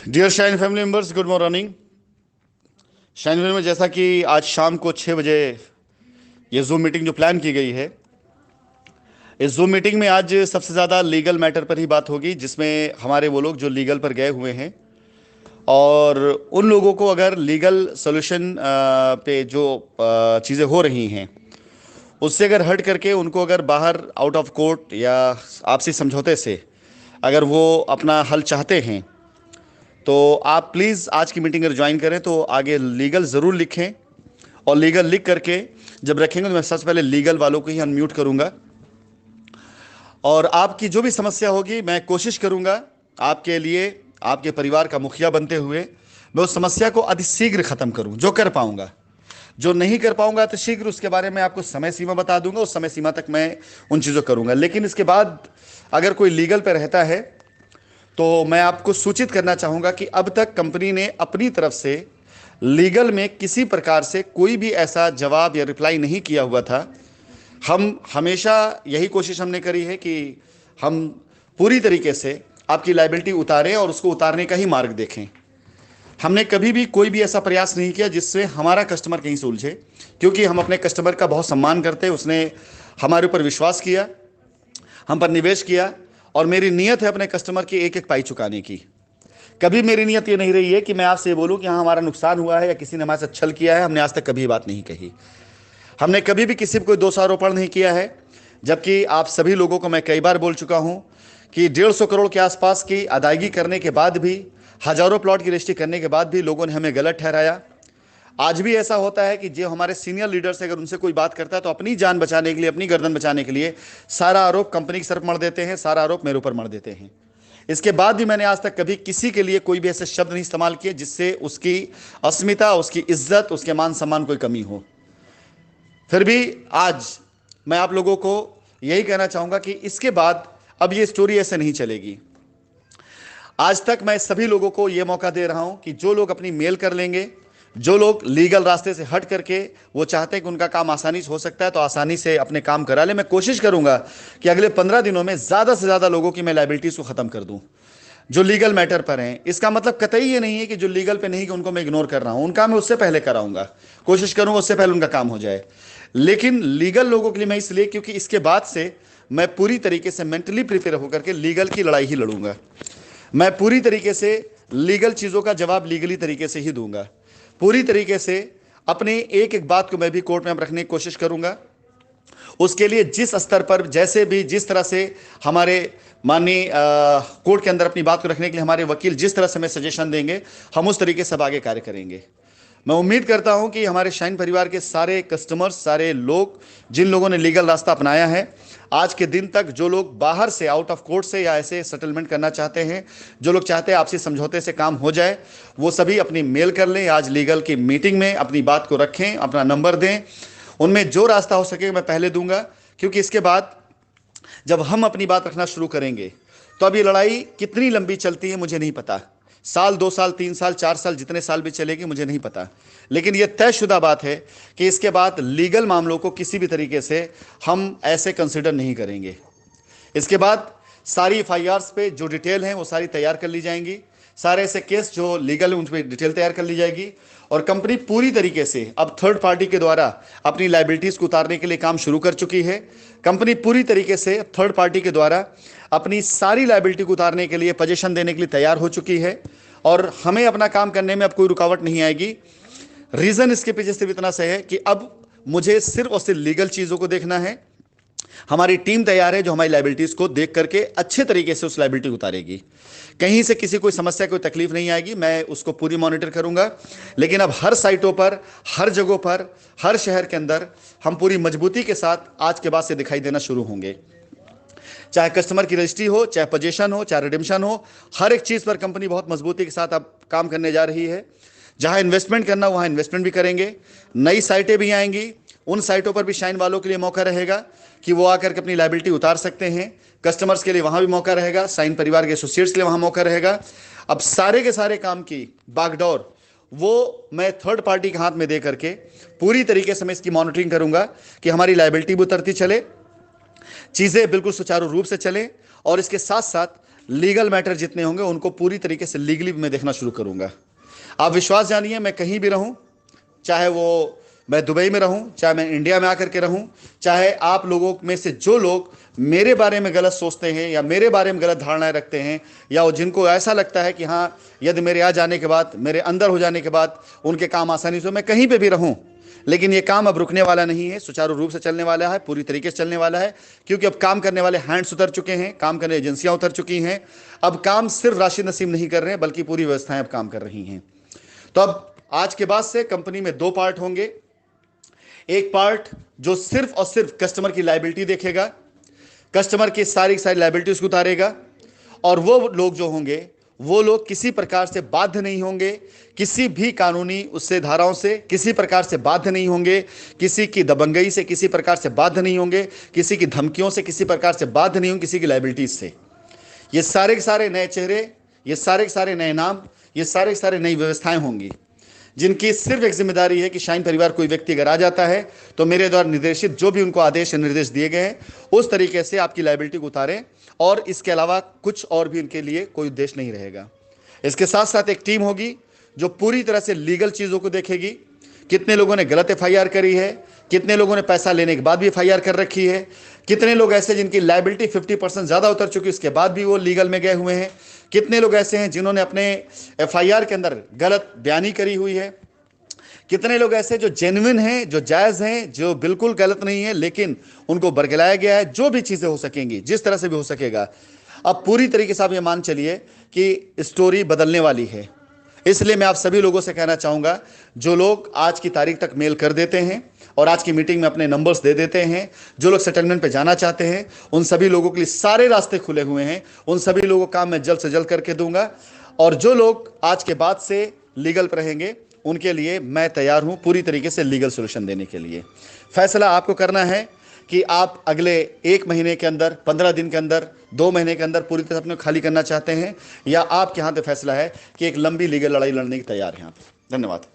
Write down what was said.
Dear Shine family members, good morning. Shine family में जैसा कि आज शाम को 6 बजे ये जूम मीटिंग जो प्लान की गई है, इस जूम मीटिंग में आज सबसे ज़्यादा लीगल मैटर पर ही बात होगी, जिसमें हमारे वो लोग जो लीगल पर गए हुए हैं और उन लोगों को अगर लीगल सोल्यूशन पे जो चीज़ें हो रही हैं उससे अगर हट करके उनको अगर बाहर आउट ऑफ कोर्ट या आपसी समझौते से अगर वो अपना हल चाहते हैं तो आप प्लीज़ आज की मीटिंग अगर ज्वाइन करें तो आगे लीगल ज़रूर लिखें। और लीगल लिख करके जब रखेंगे तो मैं सबसे पहले लीगल वालों को ही अनम्यूट करूंगा और आपकी जो भी समस्या होगी मैं कोशिश करूंगा आपके लिए, आपके परिवार का मुखिया बनते हुए मैं उस समस्या को अतिशीघ्र ख़त्म करूं जो कर पाऊंगा। जो नहीं कर पाऊंगा तो शीघ्र उसके बारे में आपको समय सीमा बता दूंगा, उस समय सीमा तक मैं उन चीज़ों करूंगा। लेकिन इसके बाद अगर कोई लीगल पर रहता है तो मैं आपको सूचित करना चाहूंगा कि अब तक कंपनी ने अपनी तरफ से लीगल में किसी प्रकार से कोई भी ऐसा जवाब या रिप्लाई नहीं किया हुआ था। हम हमेशा यही कोशिश हमने करी है कि हम पूरी तरीके से आपकी लायबिलिटी उतारें और उसको उतारने का ही मार्ग देखें। हमने कभी भी कोई भी ऐसा प्रयास नहीं किया जिससे हमारा कस्टमर कहीं से उलझे, क्योंकि हम अपने कस्टमर का बहुत सम्मान करते हैं। उसने हमारे ऊपर विश्वास किया, हम पर निवेश किया और मेरी नीयत है अपने कस्टमर की एक एक पाई चुकाने की। कभी मेरी नीयत ये नहीं रही है कि मैं आपसे ये बोलूं कि हाँ हमारा नुकसान हुआ है या किसी ने हमारे साथ छल किया है। हमने आज तक कभी बात नहीं कही। हमने कभी भी किसी पर कोई दोषारोपण नहीं किया है, जबकि आप सभी लोगों को मैं कई बार बोल चुका हूं कि 150 करोड़ के आसपास की अदायगी करने के बाद भी, हजारों प्लॉट की रजिस्ट्री करने के बाद भी लोगों ने हमें गलत ठहराया। आज भी ऐसा होता है कि जो हमारे सीनियर लीडर्स अगर उनसे कोई बात करता है तो अपनी जान बचाने के लिए, अपनी गर्दन बचाने के लिए सारा आरोप कंपनी की तरफ मढ़ देते हैं, सारा आरोप मेरे ऊपर मढ़ देते हैं। इसके बाद भी मैंने आज तक कभी किसी के लिए कोई भी ऐसे शब्द नहीं इस्तेमाल किए जिससे उसकी अस्मिता, उसकी इज्जत, उसके मान सम्मान कोई कमी हो। फिर भी आज मैं आप लोगों को यही कहना चाहूंगा कि इसके बाद अब ये स्टोरी ऐसे नहीं चलेगी। आज तक मैं सभी लोगों को यह मौका दे रहा हूं कि जो लोग अपनी मेल कर लेंगे, जो लोग लीगल रास्ते से हट करके वो चाहते हैं कि उनका काम आसानी से हो सकता है तो आसानी से अपने काम करा ले। मैं कोशिश करूंगा कि अगले 15 दिनों में ज़्यादा से ज़्यादा लोगों की मैं लायबिलिटीज़ को ख़त्म कर दूं जो लीगल मैटर पर हैं। इसका मतलब कतई ये नहीं है कि जो लीगल पे नहीं कि उनको मैं इग्नोर कर रहा हूं। उनका मैं उससे पहले कराऊंगा, कोशिश करूंगा उससे पहले उनका काम हो जाए। लेकिन लीगल लोगों के लिए मैं इसलिए क्योंकि इसके बाद से मैं पूरी तरीके से मेंटली प्रिपेयर होकर के लीगल की लड़ाई ही लड़ूंगा। मैं पूरी तरीके से लीगल चीज़ों का जवाब लीगली तरीके से ही दूंगा। पूरी तरीके से अपने एक एक बात को मैं भी कोर्ट में रखने की कोशिश करूंगा। उसके लिए जिस स्तर पर, जैसे भी, जिस तरह से हमारे माननीय कोर्ट के अंदर अपनी बात को रखने के लिए हमारे वकील जिस तरह से हमें सजेशन देंगे, हम उस तरीके से आगे कार्य करेंगे। मैं उम्मीद करता हूं कि हमारे शाइन परिवार के सारे कस्टमर्स, सारे लोग, जिन लोगों ने लीगल रास्ता अपनाया है, आज के दिन तक जो लोग बाहर से, आउट ऑफ कोर्ट से या ऐसे सेटलमेंट करना चाहते हैं, जो लोग चाहते हैं आपसी समझौते से काम हो जाए, वो सभी अपनी मेल कर लें। आज लीगल की मीटिंग में अपनी बात को रखें, अपना नंबर दें। उनमें जो रास्ता हो सके मैं पहले दूंगा, क्योंकि इसके बाद जब हम अपनी बात रखना शुरू करेंगे तो अब ये लड़ाई कितनी लंबी चलती है मुझे नहीं पता। साल, 2 साल, 3 साल, 4 साल, जितने साल भी चलेगी मुझे नहीं पता। लेकिन यह तयशुदा बात है कि इसके बाद लीगल मामलों को किसी भी तरीके से हम ऐसे कंसिडर नहीं करेंगे। इसके बाद सारी एफआईआर्स पे जो डिटेल हैं वो सारी तैयार कर ली जाएंगी। सारे ऐसे केस जो लीगल उन पर डिटेल तैयार कर ली जाएगी और कंपनी पूरी तरीके से अब थर्ड पार्टी के द्वारा अपनी लायबिलिटीज को उतारने के लिए काम शुरू कर चुकी है। कंपनी पूरी तरीके से थर्ड पार्टी के द्वारा अपनी सारी लायबिलिटी को उतारने के लिए, पोजीशन देने के लिए तैयार हो चुकी है और हमें अपना काम करने में अब कोई रुकावट नहीं आएगी। रीजन इसके पीछे सिर्फ इतना से है कि अब मुझे सिर्फ और सिर्फ लीगल चीजों को देखना है। हमारी टीम तैयार है जो हमारी लायबिलिटीज को देख करके अच्छे तरीके से उस लायबिलिटी उतारेगी। कहीं से किसी कोई समस्या, कोई तकलीफ नहीं आएगी। मैं उसको पूरी मॉनिटर करूंगा। लेकिन अब हर साइटों पर, हर जगहों पर, हर शहर के अंदर हम पूरी मजबूती के साथ आज के बाद से दिखाई देना शुरू होंगे। चाहे कस्टमर की रजिस्ट्री हो, चाहे पोजीशन हो, चाहे रिडेम्पशन हो, हर एक चीज पर कंपनी बहुत मजबूती के साथ अब काम करने जा रही है। जहां इन्वेस्टमेंट करना वहां इन्वेस्टमेंट भी करेंगे। नई साइटें भी आएंगी, उन साइटों पर भी शाइन वालों के लिए मौका रहेगा कि वो आकर के अपनी लायबिलिटी उतार सकते हैं। कस्टमर्स के लिए वहां भी मौका रहेगा, शाइन परिवार के एसोसिएट्स के लिए वहां मौका रहेगा। अब सारे के सारे काम की बागडोर वो मैं थर्ड पार्टी के हाथ में दे करके पूरी तरीके से मैं इसकी मॉनिटरिंग करूंगा कि हमारी लायबिलिटी भी उतरती चले, चीजें बिल्कुल सुचारू रूप से चलें और इसके साथ साथ लीगल मैटर जितने होंगे उनको पूरी तरीके से लीगली मैं देखना शुरू करूंगा। आप विश्वास जानिए, मैं कहीं भी रहूं, चाहे वो मैं दुबई में रहूं, चाहे मैं इंडिया में आकर के रहूं, चाहे आप लोगों में से जो लोग मेरे बारे में गलत सोचते हैं या मेरे बारे में गलत धारणाएं रखते हैं, या जिनको ऐसा लगता है कि हाँ यदि मेरे आ जाने के बाद, मेरे अंदर हो जाने के बाद उनके काम आसानी से, मैं कहीं पे भी रहूं, लेकिन ये काम अब रुकने वाला नहीं है, सुचारू रूप से चलने वाला है, पूरी तरीके से चलने वाला है। क्योंकि अब काम करने वाले हैंड्स उतर चुके हैं, काम करने एजेंसियां उतर चुकी हैं। अब काम सिर्फ राशि नसीब नहीं कर रहे हैं, बल्कि पूरी व्यवस्थाएं अब काम कर रही हैं। तो अब आज के बाद से कंपनी में 2 पार्ट होंगे। एक पार्ट जो सिर्फ और सिर्फ कस्टमर की लायबिलिटी देखेगा, कस्टमर की सारी लायबिलिटी उसको उतारेगा, और वो लोग जो होंगे वो लोग किसी प्रकार से बाध्य नहीं होंगे, किसी भी कानूनी उससे धाराओं से किसी प्रकार से बाध्य नहीं होंगे, किसी की दबंगई से किसी प्रकार से बाध्य नहीं होंगे, किसी की धमकियों से किसी प्रकार से बाध्य नहीं होंगे, किसी की लायबिलिटीज से। ये सारे के सारे नए चेहरे, ये सारे के सारे नए नाम, ये सारे के सारे नई व्यवस्थाएं होंगी, जिनकी सिर्फ एक जिम्मेदारी है कि शाइन परिवार कोई व्यक्ति अगर आ जाता है तो मेरे द्वारा निर्देशित जो भी उनको आदेश निर्देश दिए गए हैं उस तरीके से आपकी लायबिलिटी को उतारें, और इसके अलावा कुछ और भी इनके लिए कोई उद्देश्य नहीं रहेगा। इसके साथ साथ एक टीम होगी जो पूरी तरह से लीगल चीज़ों को देखेगी। कितने लोगों ने गलत FIR करी है, कितने लोगों ने पैसा लेने के बाद भी FIR कर रखी है, कितने लोग ऐसे जिनकी लायबिलिटी 50% ज़्यादा उतर चुकी है, उसके बाद भी वो लीगल में गए हुए हैं, कितने लोग ऐसे हैं जिन्होंने अपने FIR के अंदर गलत बयानी करी हुई है, कितने लोग ऐसे जो जेन्युइन हैं, जो जायज़ हैं, जो बिल्कुल गलत नहीं है लेकिन उनको बरगलाया गया है। जो भी चीज़ें हो सकेंगी, जिस तरह से भी हो सकेगा, अब पूरी तरीके से आप ये मान चलिए कि स्टोरी बदलने वाली है। इसलिए मैं आप सभी लोगों से कहना चाहूँगा, जो लोग आज की तारीख तक मेल कर देते हैं और आज की मीटिंग में अपने नंबर्स दे देते हैं, जो लोग सेटलमेंट पे जाना चाहते हैं, उन सभी लोगों के लिए सारे रास्ते खुले हुए हैं। उन सभी लोगों का काम मैं जल्द से जल्द करके दूंगा, और जो लोग आज के बाद से लीगल पर रहेंगे उनके लिए मैं तैयार हूं पूरी तरीके से लीगल सोल्यूशन देने के लिए। फैसला आपको करना है कि आप अगले 1 महीने के अंदर, 15 दिन के अंदर, 2 महीने के अंदर पूरी तरह अपने खाली करना चाहते हैं, या आपके हाथ में फैसला है कि एक लंबी लीगल लड़ाई लड़ने की तैयार हैं आप। धन्यवाद।